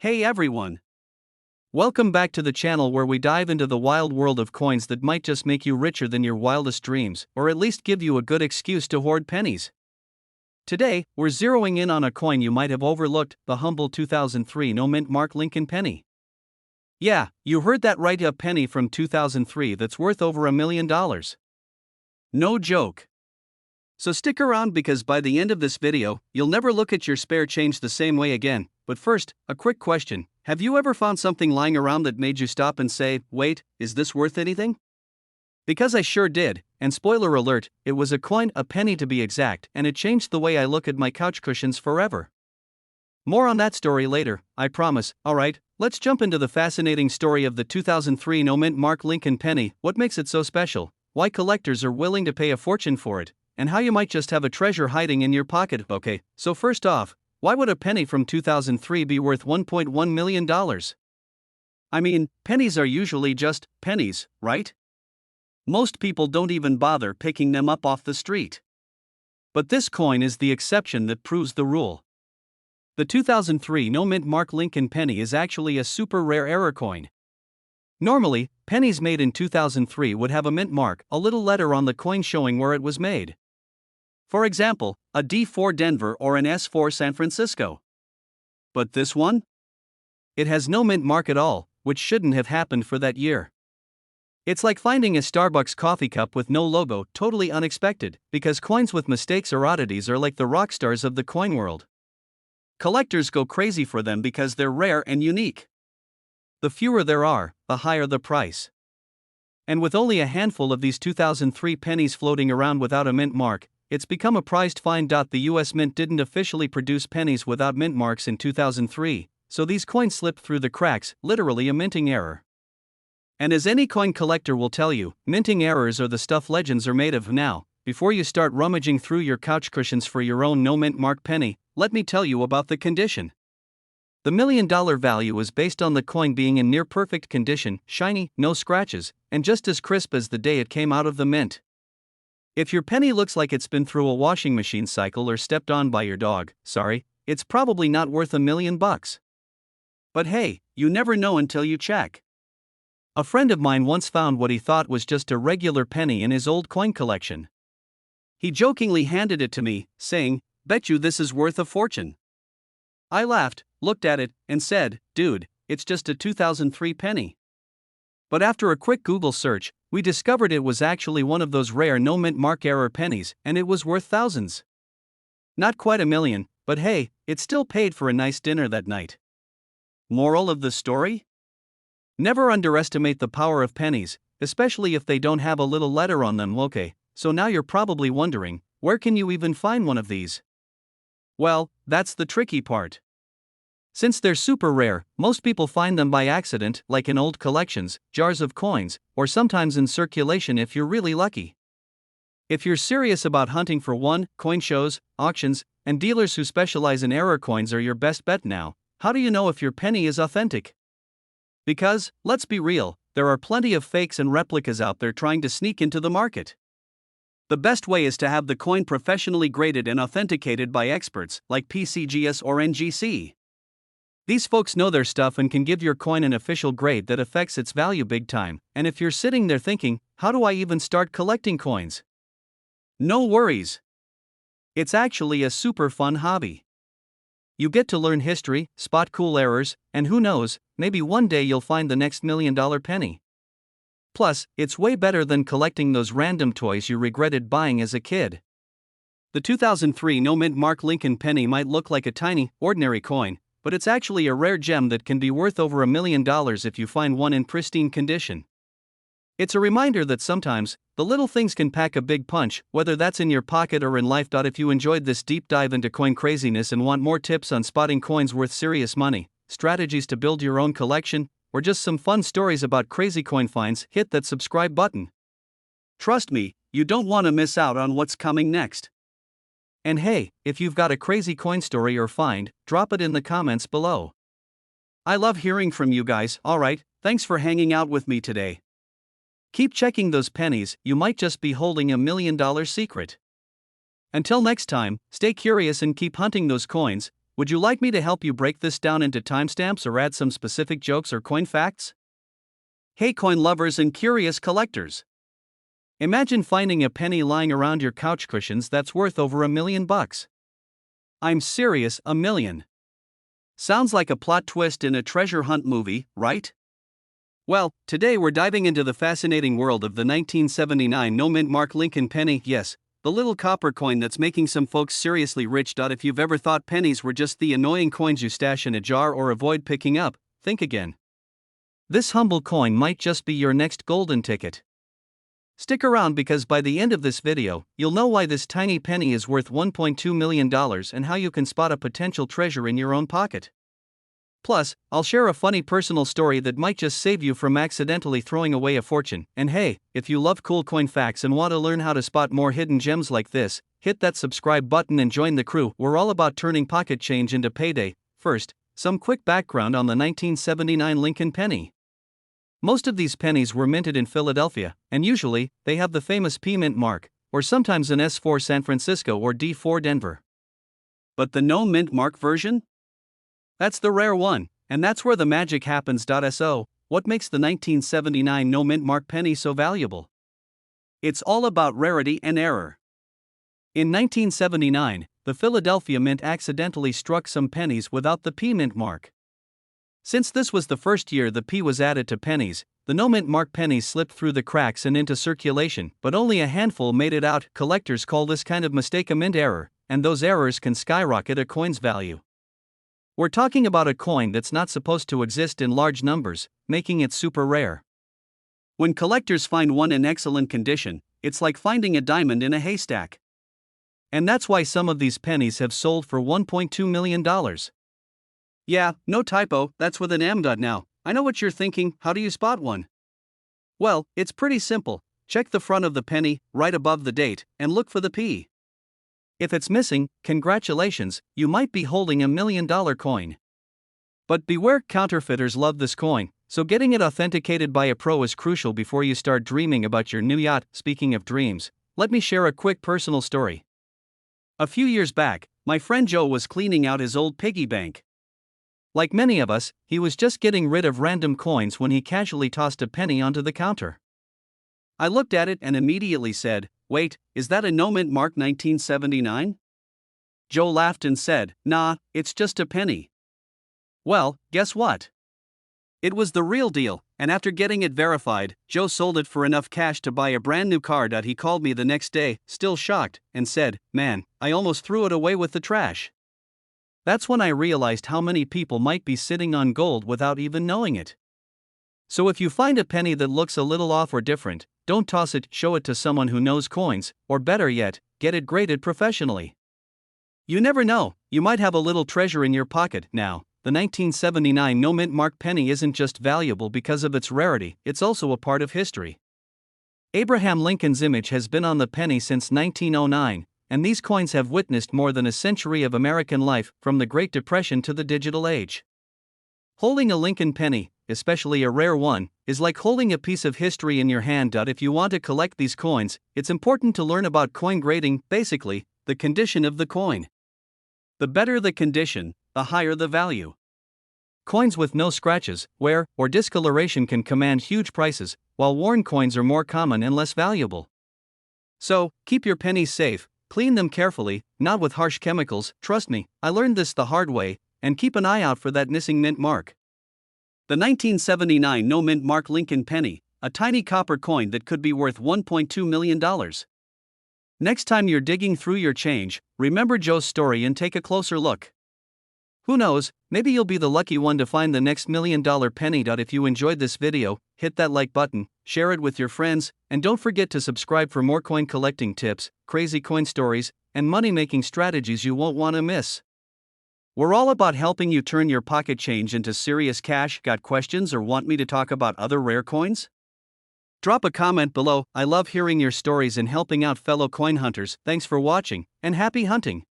Hey everyone! Welcome back to the channel where we dive into the wild world of coins that might just make you richer than your wildest dreams, or at least give you a good excuse to hoard pennies. Today, we're zeroing in on a coin you might have overlooked, the humble 2003 no-mint mark Lincoln penny. Yeah, you heard that right, a penny from 2003 that's worth over $1 million. No joke. So stick around because by the end of this video, you'll never look at your spare change the same way again. But first, a quick question. Have you ever found something lying around that made you stop and say, wait, is this worth anything? Because I sure did, and spoiler alert, it was a coin, a penny to be exact, and it changed the way I look at my couch cushions forever. More on that story later, I promise. Alright, let's jump into the fascinating story of the 2003 no-mint mark Lincoln penny, what makes it so special, why collectors are willing to pay a fortune for it, and how you might just have a treasure hiding in your pocket. Okay, so first off, why would a penny from 2003 be worth $1.1 million? I mean, pennies are usually just pennies, right? Most people don't even bother picking them up off the street. But this coin is the exception that proves the rule. The 2003 no-mint mark Lincoln penny is actually a super rare error coin. Normally, pennies made in 2003 would have a mint mark, a little letter on the coin showing where it was made. For example, a D4 Denver or an S4 San Francisco. But this one? It has no mint mark at all, which shouldn't have happened for that year. It's like finding a Starbucks coffee cup with no logo, totally unexpected, because coins with mistakes or oddities are like the rock stars of the coin world. Collectors go crazy for them because they're rare and unique. The fewer there are, the higher the price. And with only a handful of these 2003 pennies floating around without a mint mark, it's become a prized find. The US Mint didn't officially produce pennies without mint marks in 2003, so these coins slipped through the cracks, literally a minting error. And as any coin collector will tell you, minting errors are the stuff legends are made of. Now, before you start rummaging through your couch cushions for your own no mint mark penny, let me tell you about the condition. The $1 million value is based on the coin being in near perfect condition, shiny, no scratches, and just as crisp as the day it came out of the mint. If your penny looks like it's been through a washing machine cycle or stepped on by your dog, sorry, it's probably not worth $1 million. But hey, you never know until you check. A friend of mine once found what he thought was just a regular penny in his old coin collection. He jokingly handed it to me, saying, "Bet you this is worth a fortune." I laughed, looked at it, and said, "Dude, it's just a 2003 penny." But after a quick Google search, we discovered it was actually one of those rare no mint mark error pennies, and it was worth thousands. Not quite $1 million, but hey, it still paid for a nice dinner that night. Moral of the story? Never underestimate the power of pennies, especially if they don't have a little letter on them. Okay, so now you're probably wondering, where can you even find one of these? Well, that's the tricky part. Since they're super rare, most people find them by accident, like in old collections, jars of coins, or sometimes in circulation if you're really lucky. If you're serious about hunting for one, coin shows, auctions, and dealers who specialize in error coins are your best bet. Now, how do you know if your penny is authentic? Because, let's be real, there are plenty of fakes and replicas out there trying to sneak into the market. The best way is to have the coin professionally graded and authenticated by experts like PCGS or NGC. These folks know their stuff and can give your coin an official grade that affects its value big time. And if you're sitting there thinking, how do I even start collecting coins? No worries. It's actually a super fun hobby. You get to learn history, spot cool errors, and who knows, maybe one day you'll find the next $1 million penny. Plus, it's way better than collecting those random toys you regretted buying as a kid. The 2003 no-mint mark Lincoln penny might look like a tiny, ordinary coin, but it's actually a rare gem that can be worth over $1 million if you find one in pristine condition. It's a reminder that sometimes, the little things can pack a big punch, whether that's in your pocket or in life. If you enjoyed this deep dive into coin craziness and want more tips on spotting coins worth serious money, strategies to build your own collection, or just some fun stories about crazy coin finds, hit that subscribe button. Trust me, you don't want to miss out on what's coming next. And hey, if you've got a crazy coin story or find, drop it in the comments below. I love hearing from you guys. Alright, thanks for hanging out with me today. Keep checking those pennies, you might just be holding $1 million secret. Until next time, stay curious and keep hunting those coins. Would you like me to help you break this down into timestamps or add some specific jokes or coin facts? Hey coin lovers and curious collectors! Imagine finding a penny lying around your couch cushions that's worth over $1 million. I'm serious, $1 million. Sounds like a plot twist in a treasure hunt movie, right? Well, today we're diving into the fascinating world of the 1979 no-mint mark Lincoln penny, yes, the little copper coin that's making some folks seriously rich. If you've ever thought pennies were just the annoying coins you stash in a jar or avoid picking up, think again. This humble coin might just be your next golden ticket. Stick around because by the end of this video, you'll know why this tiny penny is worth $1.2 million and how you can spot a potential treasure in your own pocket. Plus, I'll share a funny personal story that might just save you from accidentally throwing away a fortune. And hey, if you love cool coin facts and want to learn how to spot more hidden gems like this, hit that subscribe button and join the crew. We're all about turning pocket change into payday. First, some quick background on the 1979 Lincoln penny. Most of these pennies were minted in Philadelphia, and usually, they have the famous P mint mark, or sometimes an S4 San Francisco or D4 Denver. But the no mint mark version? That's the rare one, and that's where the magic happens. So, what makes the 1979 no mint mark penny so valuable? It's all about rarity and error. In 1979, the Philadelphia Mint accidentally struck some pennies without the P mint mark. Since this was the first year the P was added to pennies, the no-mint mark pennies slipped through the cracks and into circulation, but only a handful made it out. Collectors call this kind of mistake a mint error, and those errors can skyrocket a coin's value. We're talking about a coin that's not supposed to exist in large numbers, making it super rare. When collectors find one in excellent condition, it's like finding a diamond in a haystack. And that's why some of these pennies have sold for $1.2 million. Yeah, no typo, that's with an M. Now, I know what you're thinking, how do you spot one? Well, it's pretty simple. Check the front of the penny, right above the date, and look for the P. If it's missing, congratulations, you might be holding $1 million coin. But beware, counterfeiters love this coin, so getting it authenticated by a pro is crucial before you start dreaming about your new yacht. Speaking of dreams, let me share a quick personal story. A few years back, my friend Joe was cleaning out his old piggy bank. Like many of us, he was just getting rid of random coins when he casually tossed a penny onto the counter. I looked at it and immediately said, "Wait, is that a no-mint mark 1979? Joe laughed and said, "Nah, it's just a penny." Well, guess what? It was the real deal, and after getting it verified, Joe sold it for enough cash to buy a brand new car. He called me the next day, still shocked, and said, "Man, I almost threw it away with the trash." That's when I realized how many people might be sitting on gold without even knowing it. So if you find a penny that looks a little off or different, don't toss it, show it to someone who knows coins, or better yet, get it graded professionally. You never know, you might have a little treasure in your pocket. Now, the 1979 no-mint mark penny isn't just valuable because of its rarity, it's also a part of history. Abraham Lincoln's image has been on the penny since 1909. And these coins have witnessed more than a century of American life, from the Great Depression to the digital age. Holding a Lincoln penny, especially a rare one, is like holding a piece of history in your hand. If you want to collect these coins, it's important to learn about coin grading, basically, the condition of the coin. The better the condition, the higher the value. Coins with no scratches, wear, or discoloration can command huge prices, while worn coins are more common and less valuable. So, keep your pennies safe. Clean them carefully, not with harsh chemicals, trust me, I learned this the hard way, and keep an eye out for that missing mint mark. The 1979 no-mint mark Lincoln penny, a tiny copper coin that could be worth $1.2 million. Next time you're digging through your change, remember Joe's story and take a closer look. Who knows, maybe you'll be the lucky one to find the next $1 million penny. If you enjoyed this video, hit that like button, share it with your friends, and don't forget to subscribe for more coin collecting tips, crazy coin stories, and money-making strategies you won't want to miss. We're all about helping you turn your pocket change into serious cash. Got questions or want me to talk about other rare coins? Drop a comment below. I love hearing your stories and helping out fellow coin hunters. Thanks for watching, and happy hunting!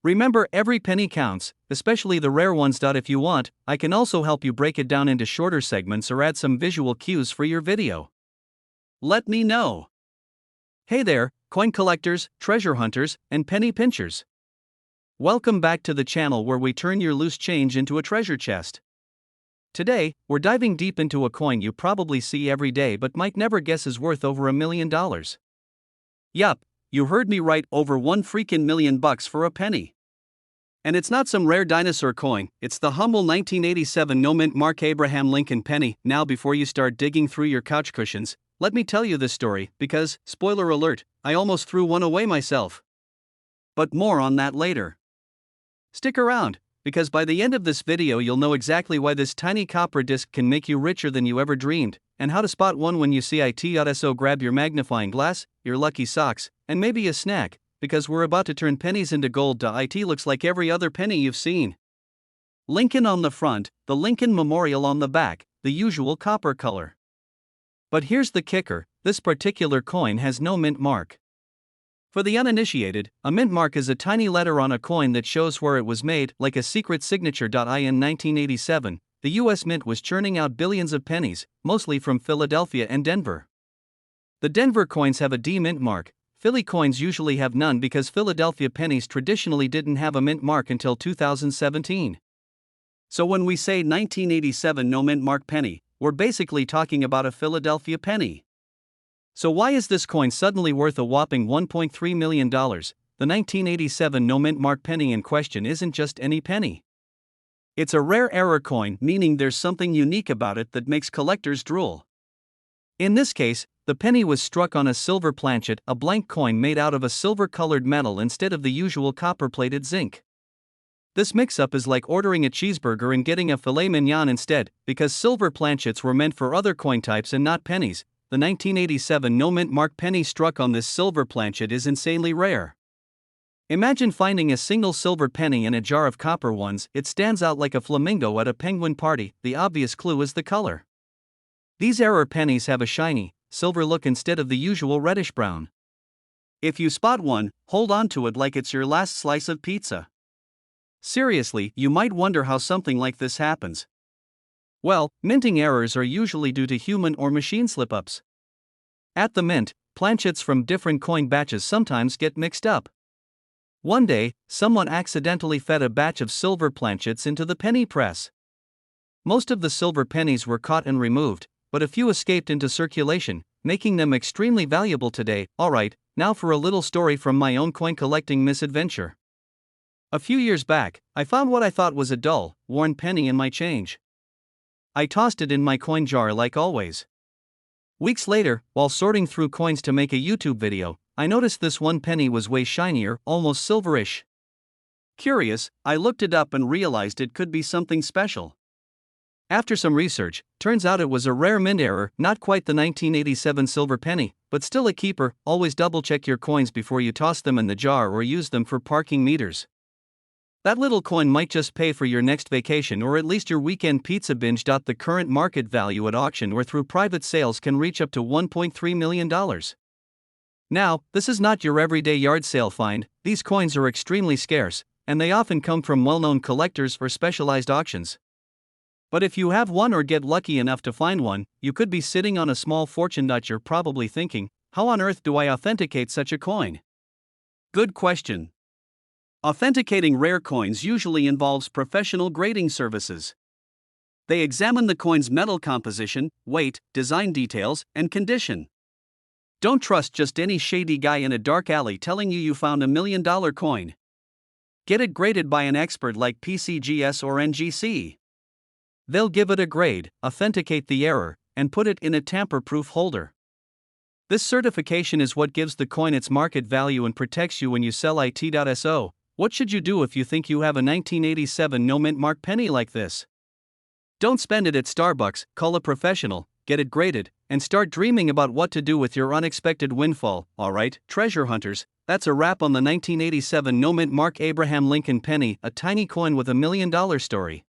Remember, every penny counts, especially the rare ones. If you want, I can also help you break it down into shorter segments or add some visual cues for your video. Let me know. Hey there, coin collectors, treasure hunters, and penny pinchers. Welcome back to the channel where we turn your loose change into a treasure chest. Today, we're diving deep into a coin you probably see every day but might never guess is worth over $1 million. Yup, you heard me right, over $1 million for a penny. And it's not some rare dinosaur coin, it's the humble 1987 no-mint Mark Abraham Lincoln penny. Now before you start digging through your couch cushions, let me tell you this story because, spoiler alert, I almost threw one away myself. But more on that later. Stick around, because by the end of this video you'll know exactly why this tiny copper disc can make you richer than you ever dreamed, and how to spot one when you see it. So grab your magnifying glass, your lucky socks, and maybe a snack, because we're about to turn pennies into gold. It looks like every other penny you've seen. Lincoln on the front, the Lincoln Memorial on the back, the usual copper color. But here's the kicker, this particular coin has no mint mark. For the uninitiated, a mint mark is a tiny letter on a coin that shows where it was made, like a secret signature. In 1987, the US Mint was churning out billions of pennies, mostly from Philadelphia and Denver. The Denver coins have a D mint mark. Philly coins usually have none because Philadelphia pennies traditionally didn't have a mint mark until 2017. So when we say 1987 no mint mark penny, we're basically talking about a Philadelphia penny. So why is this coin suddenly worth a whopping $1.3 million? The 1987 no mint mark penny in question isn't just any penny. It's a rare error coin, meaning there's something unique about it that makes collectors drool. In this case, the penny was struck on a silver planchet, a blank coin made out of a silver-colored metal instead of the usual copper-plated zinc. This mix-up is like ordering a cheeseburger and getting a filet mignon instead, because silver planchets were meant for other coin types and not pennies. The 1987 no mint mark penny struck on this silver planchet is insanely rare. Imagine finding a single silver penny in a jar of copper ones. It stands out like a flamingo at a penguin party. The obvious clue is the color. These error pennies have a shiny, silver look instead of the usual reddish brown. If you spot one, hold on to it like it's your last slice of pizza. Seriously, you might wonder how something like this happens. Well, minting errors are usually due to human or machine slip-ups. At the mint, planchets from different coin batches sometimes get mixed up. One day, someone accidentally fed a batch of silver planchets into the penny press. Most of the silver pennies were caught and removed, but a few escaped into circulation, making them extremely valuable today. Alright, now for a little story from my own coin collecting misadventure. A few years back, I found what I thought was a dull, worn penny in my change. I tossed it in my coin jar like always. Weeks later, while sorting through coins to make a YouTube video, I noticed this one penny was way shinier, almost silverish. Curious, I looked it up and realized it could be something special. After some research, turns out it was a rare mint error, not quite the 1987 silver penny, but still a keeper. Always double check your coins before you toss them in the jar or use them for parking meters. That little coin might just pay for your next vacation or at least your weekend pizza binge. The current market value at auction or through private sales can reach up to $1.3 million. Now, this is not your everyday yard sale find. These coins are extremely scarce, and they often come from well-known collectors or specialized auctions. But if you have one or get lucky enough to find one, you could be sitting on a small fortune. You're probably thinking, how on earth do I authenticate such a coin? Good question. Authenticating rare coins usually involves professional grading services. They examine the coin's metal composition, weight, design details, and condition. Don't trust just any shady guy in a dark alley telling you found $1 million coin. Get it graded by an expert like PCGS or NGC. They'll give it a grade, authenticate the error, and put it in a tamper-proof holder. This certification is what gives the coin its market value and protects you when you sell it. So, what should you do if you think you have a 1987 no mint mark penny like this? Don't spend it at Starbucks, call a professional, get it graded, and start dreaming about what to do with your unexpected windfall. Alright, treasure hunters, that's a wrap on the 1987 no mint mark Abraham Lincoln penny, a tiny coin with $1 million story.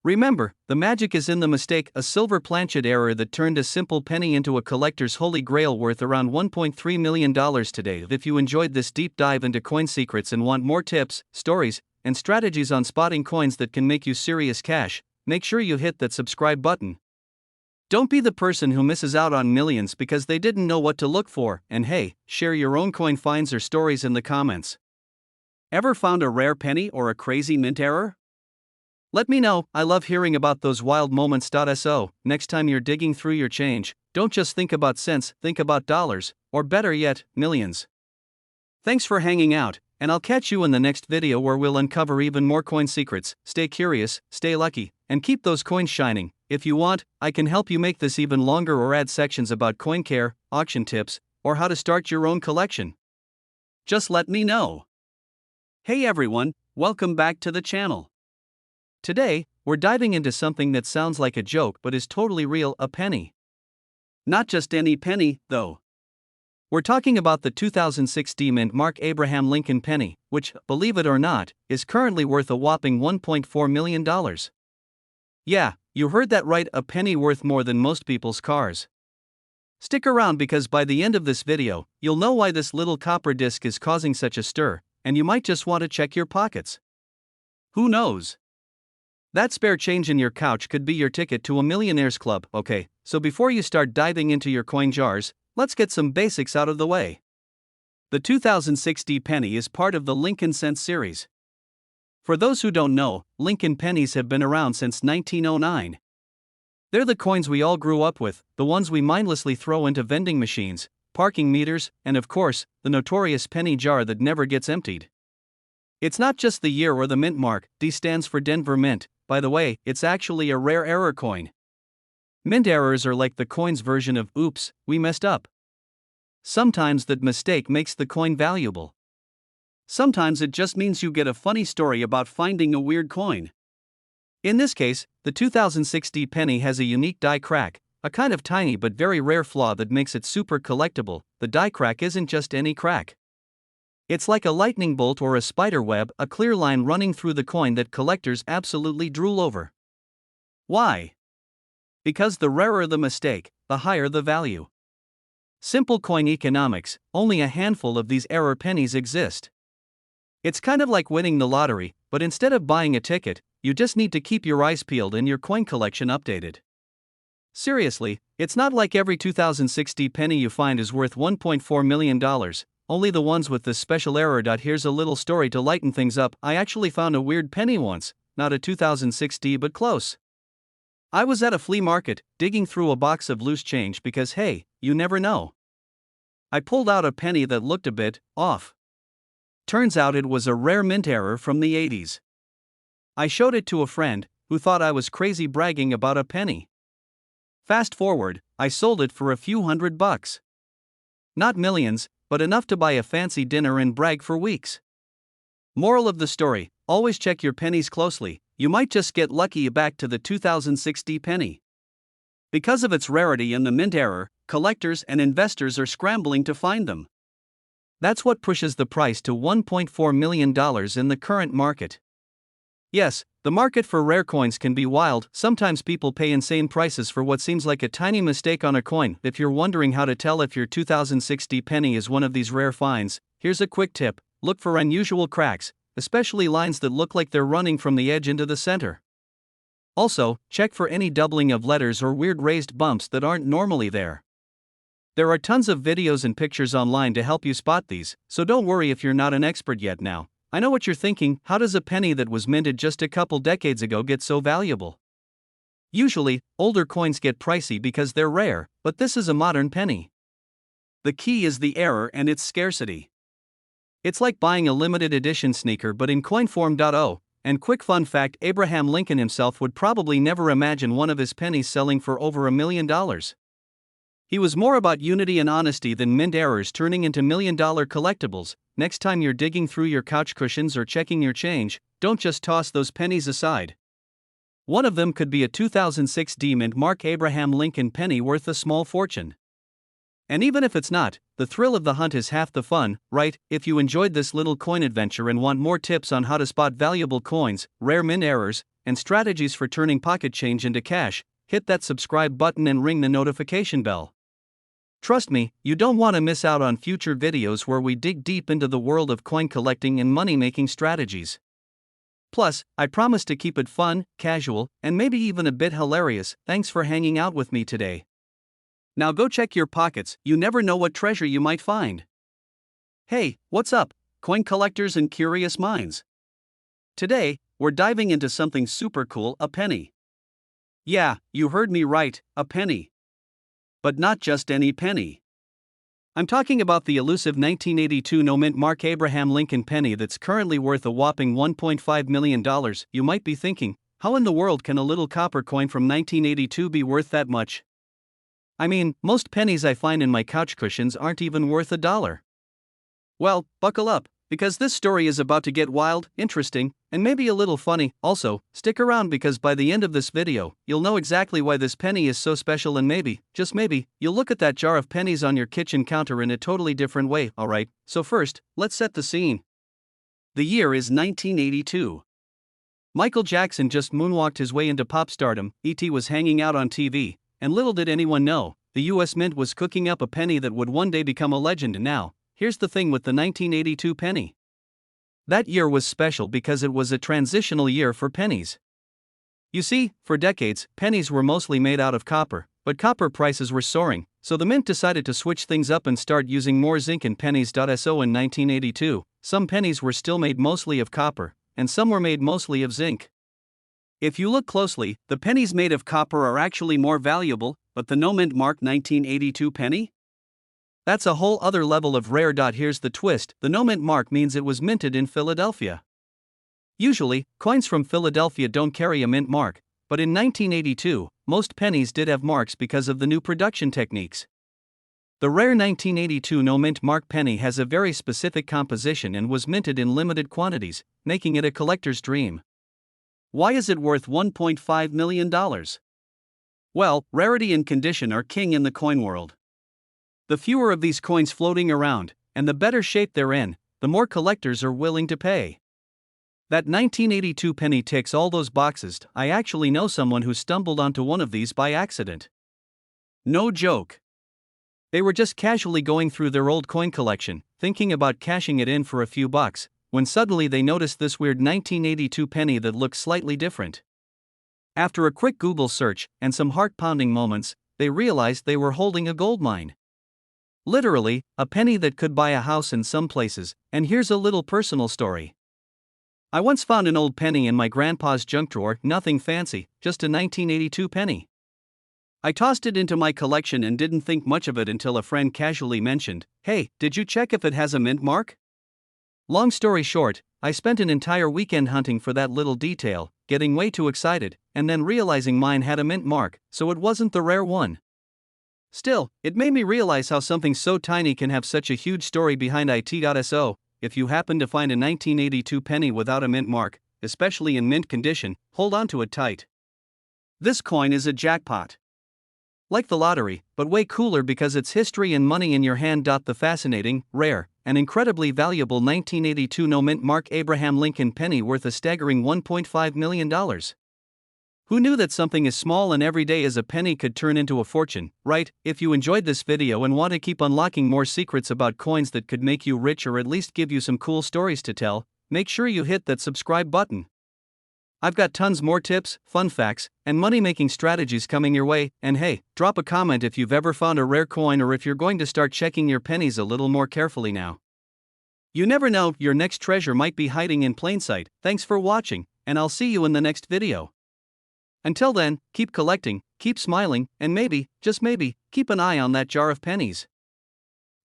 Remember, the magic is in the mistake, a silver planchet error that turned a simple penny into a collector's holy grail worth around $1.3 million today. If you enjoyed this deep dive into coin secrets and want more tips, stories, and strategies on spotting coins that can make you serious cash, make sure you hit that subscribe button. Don't be the person who misses out on millions because they didn't know what to look for, and hey, share your own coin finds or stories in the comments. Ever found a rare penny or a crazy mint error? Let me know, I love hearing about those wild moments. So, next time you're digging through your change, don't just think about cents, think about dollars, or better yet, millions. Thanks for hanging out, and I'll catch you in the next video where we'll uncover even more coin secrets. Stay curious, stay lucky, and keep those coins shining. If you want, I can help you make this even longer or add sections about coin care, auction tips, or how to start your own collection. Just let me know. Hey everyone, welcome back to the channel. Today, we're diving into something that sounds like a joke but is totally real: a penny. Not just any penny, though. We're talking about the 2006 mint Mark Abraham Lincoln penny, which, believe it or not, is currently worth a whopping $1.4 million. Yeah, you heard that right, a penny worth more than most people's cars. Stick around because by the end of this video, you'll know why this little copper disc is causing such a stir, and you might just want to check your pockets. Who knows? That spare change in your couch could be your ticket to a millionaires club. Okay, so before you start diving into your coin jars, let's get some basics out of the way. The 2006 penny is part of the Lincoln Cents series. For those who don't know, Lincoln pennies have been around since 1909. They're the coins we all grew up with, the ones we mindlessly throw into vending machines, parking meters, and of course, the notorious penny jar that never gets emptied. It's not just the year or the mint mark. D stands for Denver Mint. By the way, it's actually a rare error coin. Mint errors are like the coin's version of "oops, we messed up." Sometimes that mistake makes the coin valuable. Sometimes it just means you get a funny story about finding a weird coin. In this case, the 2006 penny has a unique die crack, a kind of tiny but very rare flaw that makes it super collectible. The die crack isn't just any crack. It's like a lightning bolt or a spider web, a clear line running through the coin that collectors absolutely drool over. Why? Because the rarer the mistake, the higher the value. Simple coin economics: only a handful of these error pennies exist. It's kind of like winning the lottery, but instead of buying a ticket, you just need to keep your eyes peeled and your coin collection updated. Seriously, it's not like every 2006 penny you find is worth $1.4 million. Only the ones with this special error. Here's a little story to lighten things up. I actually found a weird penny once, not a 2006 but close. I was at a flea market, digging through a box of loose change because hey, you never know. I pulled out a penny that looked a bit off. Turns out it was a rare mint error from the 80s. I showed it to a friend, who thought I was crazy bragging about a penny. Fast forward, I sold it for a few $100. Not millions, but enough to buy a fancy dinner and brag for weeks. Moral of the story: always check your pennies closely, you might just get lucky. Back to the 2006 penny. Because of its rarity and the mint error, collectors and investors are scrambling to find them. That's what pushes the price to $1.4 million in the current market. Yes, the market for rare coins can be wild. Sometimes people pay insane prices for what seems like a tiny mistake on a coin. If you're wondering how to tell if your 2006 penny is one of these rare finds, here's a quick tip: look for unusual cracks, especially lines that look like they're running from the edge into the center. Also, check for any doubling of letters or weird raised bumps that aren't normally there. There are tons of videos and pictures online to help you spot these, so don't worry if you're not an expert yet. Now, I know what you're thinking: how does a penny that was minted just a couple decades ago get so valuable? Usually, older coins get pricey because they're rare, but this is a modern penny. The key is the error and its scarcity. It's like buying a limited edition sneaker but in coin form. And quick fun fact: Abraham Lincoln himself would probably never imagine one of his pennies selling for over $1 million. He was more about unity and honesty than mint errors turning into million-dollar collectibles. Next time you're digging through your couch cushions or checking your change, don't just toss those pennies aside. One of them could be a 2006 mint Mark Abraham Lincoln penny worth a small fortune. And even if it's not, the thrill of the hunt is half the fun, right? If you enjoyed this little coin adventure and want more tips on how to spot valuable coins, rare mint errors, and strategies for turning pocket change into cash, hit that subscribe button and ring the notification bell. Trust me, you don't want to miss out on future videos where we dig deep into the world of coin collecting and money-making strategies. Plus, I promise to keep it fun, casual, and maybe even a bit hilarious. Thanks for hanging out with me today. Now go check your pockets, you never know what treasure you might find. Hey, what's up, coin collectors and curious minds. Today, we're diving into something super cool: a penny. Yeah, you heard me right, a penny. But not just any penny. I'm talking about the elusive 1982 no-mint Mark Abraham Lincoln penny that's currently worth a whopping $1.5 million. You might be thinking, how in the world can a little copper coin from 1982 be worth that much? I mean, most pennies I find in my couch cushions aren't even worth $1. Well, buckle up, because this story is about to get wild, interesting, and maybe a little funny. Also, stick around because by the end of this video, you'll know exactly why this penny is so special, and maybe, just maybe, you'll look at that jar of pennies on your kitchen counter in a totally different way. Alright, so first, let's set the scene. The year is 1982. Michael Jackson just moonwalked his way into pop stardom, E.T. was hanging out on TV, and little did anyone know, the US Mint was cooking up a penny that would one day become a legend. Now, here's the thing with the 1982 penny. That year was special because it was a transitional year for pennies. You see, for decades, pennies were mostly made out of copper, but copper prices were soaring, so the mint decided to switch things up and start using more zinc in pennies. So in 1982, some pennies were still made mostly of copper, and some were made mostly of zinc. If you look closely, the pennies made of copper are actually more valuable, but the no-mint Mark 1982 penny? That's a whole other level of rare. Here's the twist: the no-mint mark means it was minted in Philadelphia. Usually, coins from Philadelphia don't carry a mint mark, but in 1982, most pennies did have marks because of the new production techniques. The rare 1982 no-mint mark penny has a very specific composition and was minted in limited quantities, making it a collector's dream. Why is it worth $1.5 million? Well, rarity and condition are king in the coin world. The fewer of these coins floating around, and the better shape they're in, the more collectors are willing to pay. That 1982 penny ticks all those boxes. I actually know someone who stumbled onto one of these by accident. No joke. They were just casually going through their old coin collection, thinking about cashing it in for a few bucks, when suddenly they noticed this weird 1982 penny that looked slightly different. After a quick Google search and some heart-pounding moments, they realized they were holding a gold mine. Literally, a penny that could buy a house in some places. And here's a little personal story. I once found an old penny in my grandpa's junk drawer, nothing fancy, just a 1982 penny. I tossed it into my collection and didn't think much of it until a friend casually mentioned, "Hey, did you check if it has a mint mark?" Long story short, I spent an entire weekend hunting for that little detail, getting way too excited, and then realizing mine had a mint mark, so it wasn't the rare one. Still, it made me realize how something so tiny can have such a huge story behind it. So, if you happen to find a 1982 penny without a mint mark, especially in mint condition, hold on to it tight. This coin is a jackpot. Like the lottery, but way cooler because it's history and money in your hand. The fascinating, rare, and incredibly valuable 1982 no-mint Mark Abraham Lincoln penny worth a staggering $1.5 million. Who knew that something as small and everyday as a penny could turn into a fortune, right? If you enjoyed this video and want to keep unlocking more secrets about coins that could make you rich or at least give you some cool stories to tell, make sure you hit that subscribe button. I've got tons more tips, fun facts, and money-making strategies coming your way. And hey, drop a comment if you've ever found a rare coin or if you're going to start checking your pennies a little more carefully now. You never know, your next treasure might be hiding in plain sight. Thanks for watching, and I'll see you in the next video. Until then, keep collecting, keep smiling, and maybe, just maybe, keep an eye on that jar of pennies.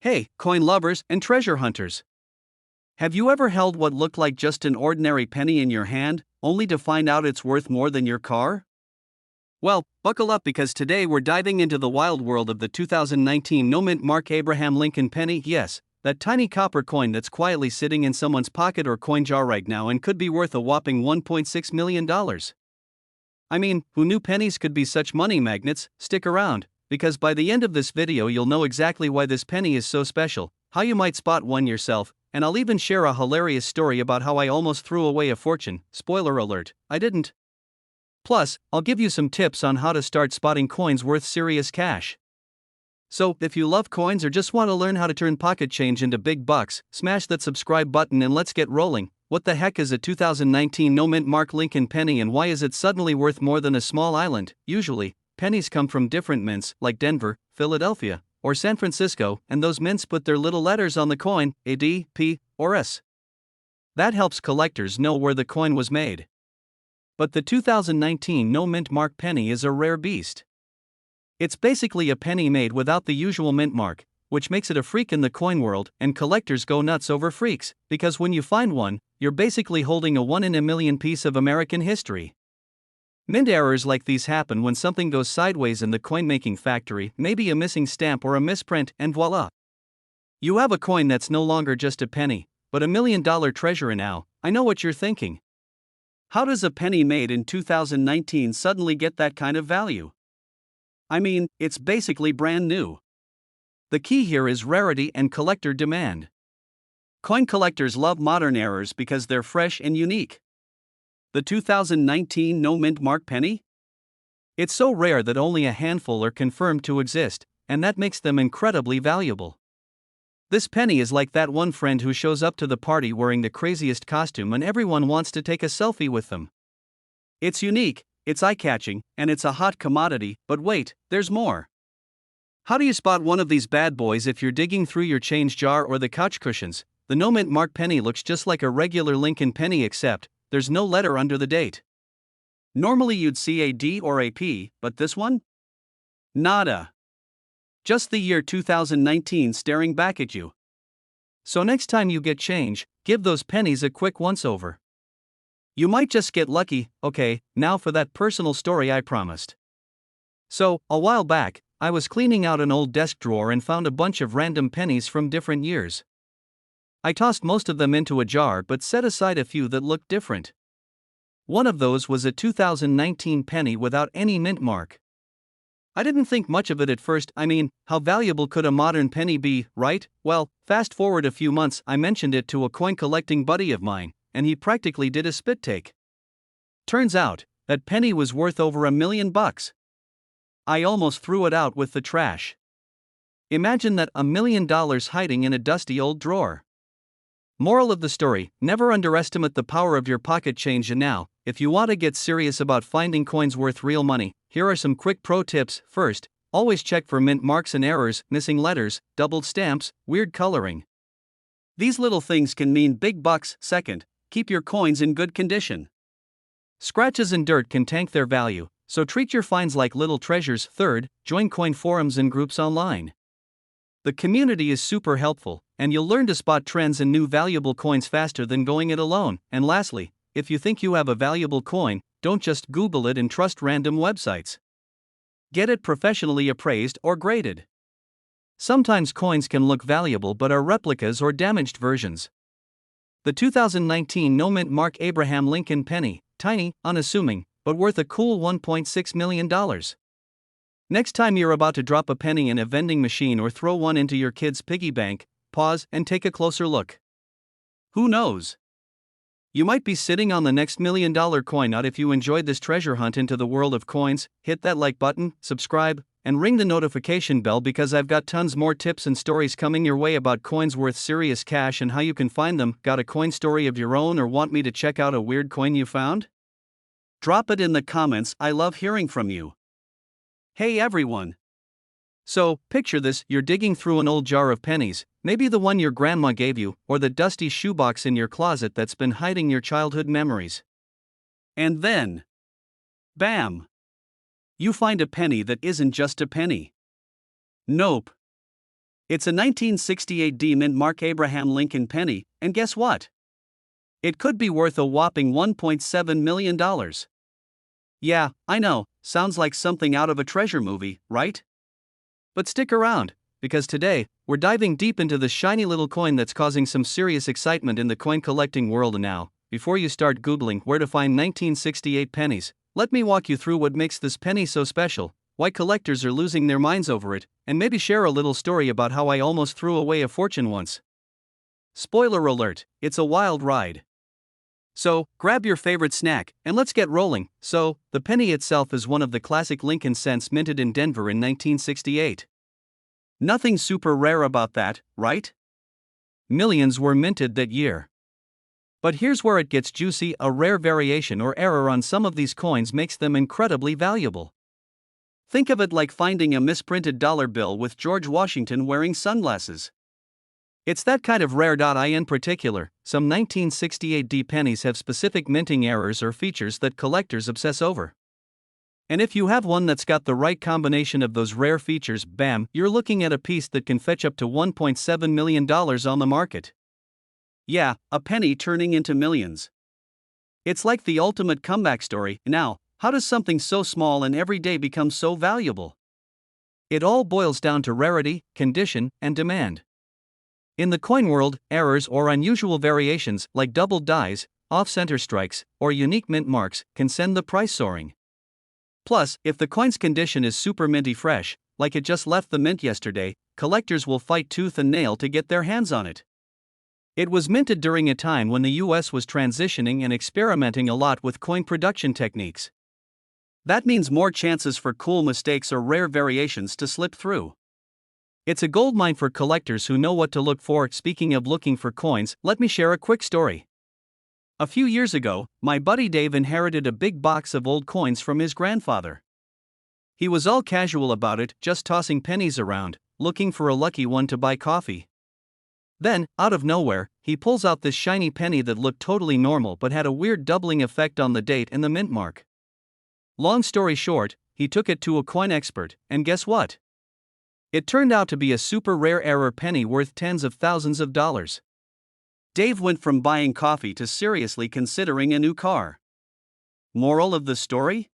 Hey, coin lovers and treasure hunters! Have you ever held what looked like just an ordinary penny in your hand, only to find out it's worth more than your car? Well, buckle up because today we're diving into the wild world of the 2019 no-mint Mark Abraham Lincoln penny. Yes, that tiny copper coin that's quietly sitting in someone's pocket or coin jar right now and could be worth a whopping $1.6 million. I mean, who knew pennies could be such money magnets? Stick around, because by the end of this video you'll know exactly why this penny is so special, how you might spot one yourself, and I'll even share a hilarious story about how I almost threw away a fortune. Spoiler alert, I didn't. Plus, I'll give you some tips on how to start spotting coins worth serious cash. So, if you love coins or just want to learn how to turn pocket change into big bucks, smash that subscribe button and let's get rolling. What the heck is a 2019 no-mint Mark Lincoln penny and why is it suddenly worth more than a small island? Usually, pennies come from different mints like Denver, Philadelphia, or San Francisco, and those mints put their little letters on the coin, a D, P, or S. That helps collectors know where the coin was made. But the 2019 no mint mark penny is a rare beast. It's basically a penny made without the usual mint mark, which makes it a freak in the coin world, and collectors go nuts over freaks, because when you find one, you're basically holding a one-in-a-million piece of American history. Mint errors like these happen when something goes sideways in the coin-making factory, maybe a missing stamp or a misprint, and voila! You have a coin that's no longer just a penny, but $1 million treasure. Now, I know what you're thinking. How does a penny made in 2019 suddenly get that kind of value? I mean, it's basically brand new. The key here is rarity and collector demand. Coin collectors love modern errors because they're fresh and unique. The 2019 no mint mark penny? It's so rare that only a handful are confirmed to exist, and that makes them incredibly valuable. This penny is like that one friend who shows up to the party wearing the craziest costume and everyone wants to take a selfie with them. It's unique, it's eye-catching, and it's a hot commodity, but wait, there's more. How do you spot one of these bad boys if you're digging through your change jar or the couch cushions? The no mint mark penny looks just like a regular Lincoln penny, except there's no letter under the date. Normally you'd see a D or a P, but this one? Nada. Just the year 2019 staring back at you. So next time you get change, give those pennies a quick once-over. You might just get lucky. Okay, now for that personal story I promised. So, a while back, I was cleaning out an old desk drawer and found a bunch of random pennies from different years. I tossed most of them into a jar but set aside a few that looked different. One of those was a 2019 penny without any mint mark. I didn't think much of it at first. I mean, how valuable could a modern penny be, right? Well, fast forward a few months, I mentioned it to a coin collecting buddy of mine, and he practically did a spit take. Turns out, that penny was worth over $1 million. I almost threw it out with the trash. Imagine that, $1 million hiding in a dusty old drawer. Moral of the story, never underestimate the power of your pocket change. And now, if you want to get serious about finding coins worth real money, here are some quick pro tips. First, always check for mint marks and errors, missing letters, doubled stamps, weird coloring. These little things can mean big bucks. Second, keep your coins in good condition. Scratches and dirt can tank their value, so treat your finds like little treasures. Third, join coin forums and groups online. The community is super helpful, and you'll learn to spot trends and new valuable coins faster than going it alone. And lastly, if you think you have a valuable coin, don't just Google it and trust random websites. Get it professionally appraised or graded. Sometimes coins can look valuable but are replicas or damaged versions. The 2019 no mint mark Abraham Lincoln penny, tiny, unassuming, but worth a cool $1.6 million. Next time you're about to drop a penny in a vending machine or throw one into your kid's piggy bank, pause and take a closer look. Who knows? You might be sitting on the next $1 million coin. Out. If you enjoyed this treasure hunt into the world of coins, hit that like button, subscribe, and ring the notification bell because I've got tons more tips and stories coming your way about coins worth serious cash and how you can find them. Got a coin story of your own or want me to check out a weird coin you found? Drop it in the comments. I love hearing from you. Hey everyone! So, picture this, you're digging through an old jar of pennies, maybe the one your grandma gave you, or the dusty shoebox in your closet that's been hiding your childhood memories. And then, bam! You find a penny that isn't just a penny. Nope. It's a 1968 D mint mark Abraham Lincoln penny, and guess what? It could be worth a whopping $1.7 million. Yeah, I know, sounds like something out of a treasure movie, right? But stick around, because today, we're diving deep into the shiny little coin that's causing some serious excitement in the coin collecting world. And now, before you start Googling where to find 1968 pennies, let me walk you through what makes this penny so special, why collectors are losing their minds over it, and maybe share a little story about how I almost threw away a fortune once. Spoiler alert, it's a wild ride. So, grab your favorite snack, and let's get rolling. So, the penny itself is one of the classic Lincoln cents minted in Denver in 1968. Nothing super rare about that, right? Millions were minted that year. But here's where it gets juicy. A rare variation or error on some of these coins makes them incredibly valuable. Think of it like finding a misprinted dollar bill with George Washington wearing sunglasses. It's that kind of rare. In particular, some 1968D pennies have specific minting errors or features that collectors obsess over. And if you have one that's got the right combination of those rare features, bam, you're looking at a piece that can fetch up to $1.7 million on the market. Yeah, a penny turning into millions. It's like the ultimate comeback story. Now, how does something so small and everyday become so valuable? It all boils down to rarity, condition, and demand. In the coin world, errors or unusual variations like doubled dies, off-center strikes, or unique mint marks can send the price soaring. Plus, if the coin's condition is super minty fresh, like it just left the mint yesterday, collectors will fight tooth and nail to get their hands on it. It was minted during a time when the US was transitioning and experimenting a lot with coin production techniques. That means more chances for cool mistakes or rare variations to slip through. It's a goldmine for collectors who know what to look for. Speaking of looking for coins, let me share a quick story. A few years ago, my buddy Dave inherited a big box of old coins from his grandfather. He was all casual about it, just tossing pennies around, looking for a lucky one to buy coffee. Then, out of nowhere, he pulls out this shiny penny that looked totally normal but had a weird doubling effect on the date and the mint mark. Long story short, he took it to a coin expert, and guess what? It turned out to be a super rare error penny worth tens of thousands of dollars. Dave went from buying coffee to seriously considering a new car. Moral of the story?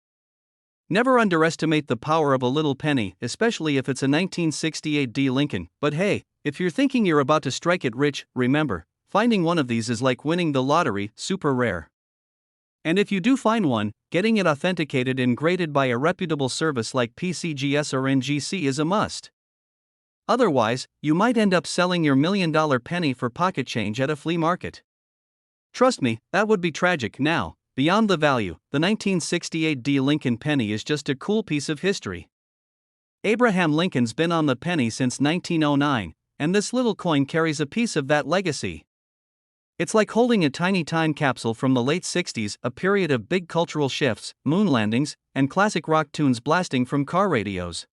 Never underestimate the power of a little penny, especially if it's a 1968D Lincoln. But hey, if you're thinking you're about to strike it rich, remember, finding one of these is like winning the lottery, super rare. And if you do find one, getting it authenticated and graded by a reputable service like PCGS or NGC is a must. Otherwise, you might end up selling your $1 million penny for pocket change at a flea market. Trust me, that would be tragic. Now, beyond the value, the 1968D Lincoln penny is just a cool piece of history. Abraham Lincoln's been on the penny since 1909, and this little coin carries a piece of that legacy. It's like holding a tiny time capsule from the late 60s, a period of big cultural shifts, moon landings, and classic rock tunes blasting from car radios.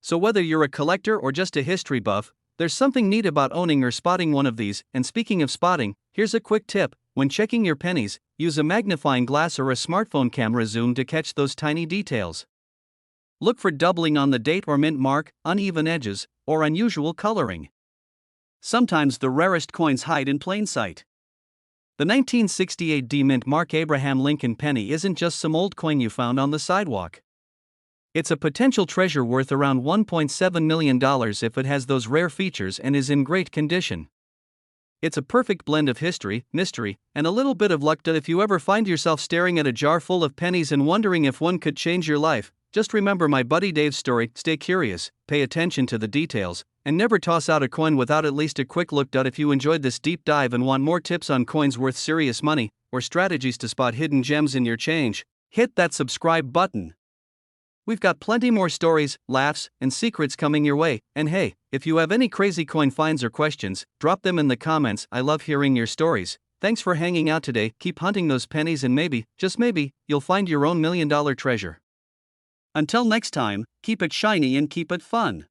So whether you're a collector or just a history buff, there's something neat about owning or spotting one of these. And speaking of spotting, here's a quick tip: when checking your pennies, use a magnifying glass or a smartphone camera zoom to catch those tiny details. Look for doubling on the date or mint mark, uneven edges, or unusual coloring. Sometimes the rarest coins hide in plain sight. The 1968D mint mark Abraham Lincoln penny isn't just some old coin you found on the sidewalk. It's a potential treasure worth around $1.7 million if it has those rare features and is in great condition. It's a perfect blend of history, mystery, and a little bit of luck. That if you ever find yourself staring at a jar full of pennies and wondering if one could change your life, just remember my buddy Dave's story. Stay curious, pay attention to the details, and never toss out a coin without at least a quick look. If you enjoyed this deep dive and want more tips on coins worth serious money, or strategies to spot hidden gems in your change, hit that subscribe button. We've got plenty more stories, laughs, and secrets coming your way. And hey, if you have any crazy coin finds or questions, drop them in the comments. I love hearing your stories. Thanks for hanging out today. Keep hunting those pennies and maybe, just maybe, you'll find your own $1 million treasure. Until next time, keep it shiny and keep it fun.